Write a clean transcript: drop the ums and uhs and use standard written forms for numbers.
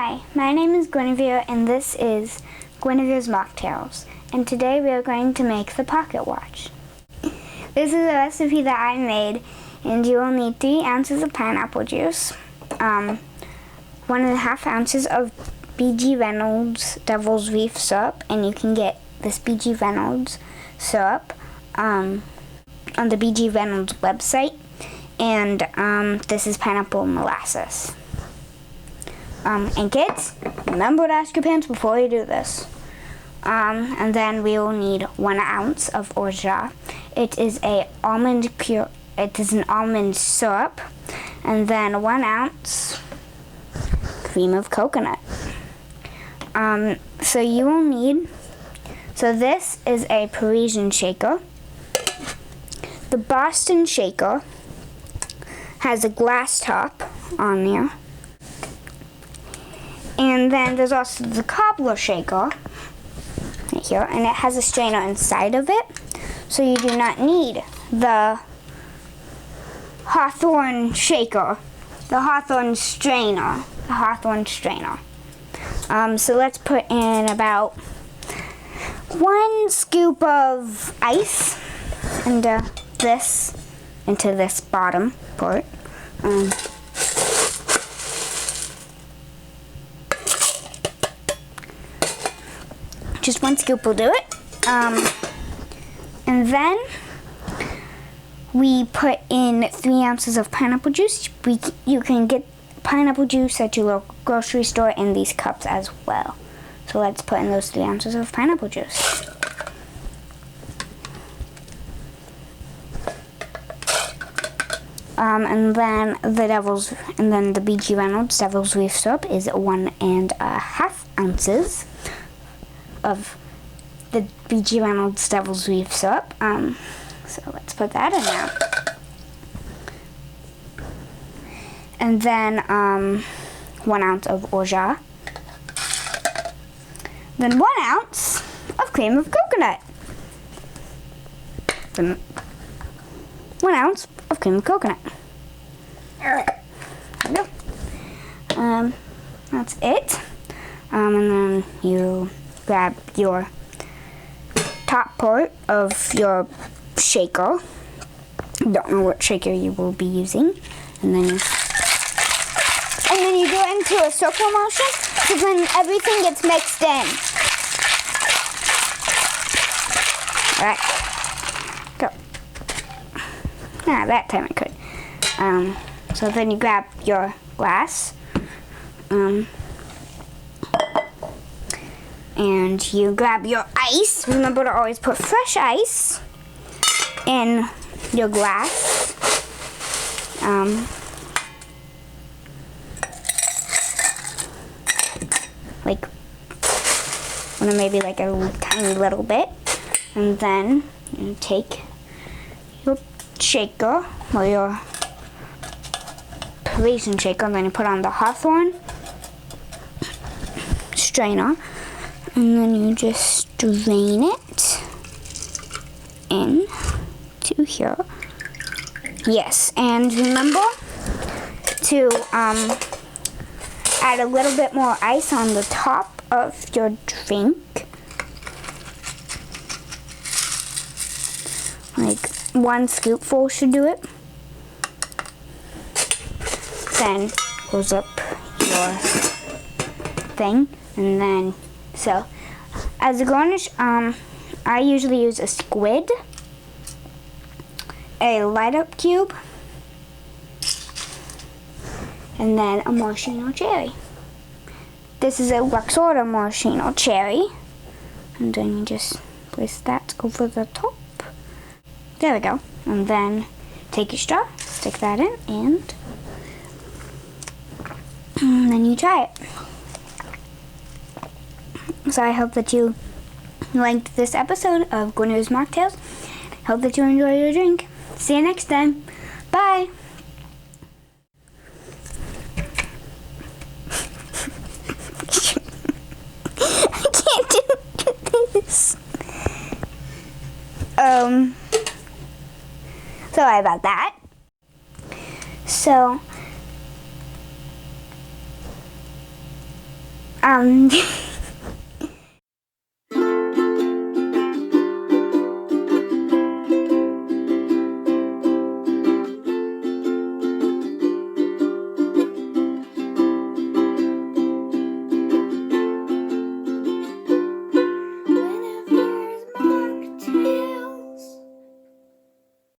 Hi, my name is Guinevere and this is Guinevere's Mocktails, and today we are going to make the pocket watch. This is a recipe that I made, and you will need 3 ounces of pineapple juice, 1.5 ounces of B.G. Reynolds Devil's Reef syrup, and you can get this B.G. Reynolds syrup on the B.G. Reynolds website, and this is pineapple molasses. And kids, remember to ask your parents before you do this. And then we will need 1 ounce of Orgeat. It is an almond syrup, and then 1 ounce cream of coconut. So you will need. So this is a Parisian shaker. The Boston shaker has a glass top on there. And then there's also the cobbler shaker right here, and it has a strainer inside of it. So you do not need the Hawthorne shaker, the Hawthorne strainer, so let's put in about 1 scoop of ice into this bottom part. Just 1 scoop will do it. And then we put in 3 ounces of pineapple juice. You can get pineapple juice at your local grocery store in these cups as well. So let's put in those 3 ounces of pineapple juice. And then the B.G. Reynolds Devil's Reef syrup is 1.5 ounces of the B.G. Reynolds Devil's Reef syrup. So let's put that in now. And then 1 ounce of Orgeat. Then 1 ounce of cream of coconut. Then 1 ounce of cream of coconut. There we go. That's it. And then you grab your top part of your shaker. Don't know what shaker you will be using. And then you do it into a circle motion, so then everything gets mixed in. Alright. Go. That time I could. So then you grab your glass. And you grab your ice. Remember to always put fresh ice in your glass. Like maybe like a tiny little bit. And then you take your shaker, or your Parisian shaker, and then you put on the Hawthorne strainer. And then you just drain it into here. Yes, and remember to add a little bit more ice on the top of your drink. Like 1 scoopful should do it. Then close up your thing, and then so as a garnish, I usually use a squid, a light up cube, and then a maraschino cherry. This is a Rexorda maraschino cherry, and then you just place that over the top. There we go. And then take your straw, stick that in, and then you try it. So I hope that you liked this episode of Guinevere's Mocktails. Hope that you enjoy your drink. See you next time. Bye. I can't do this. Sorry about that. So Um,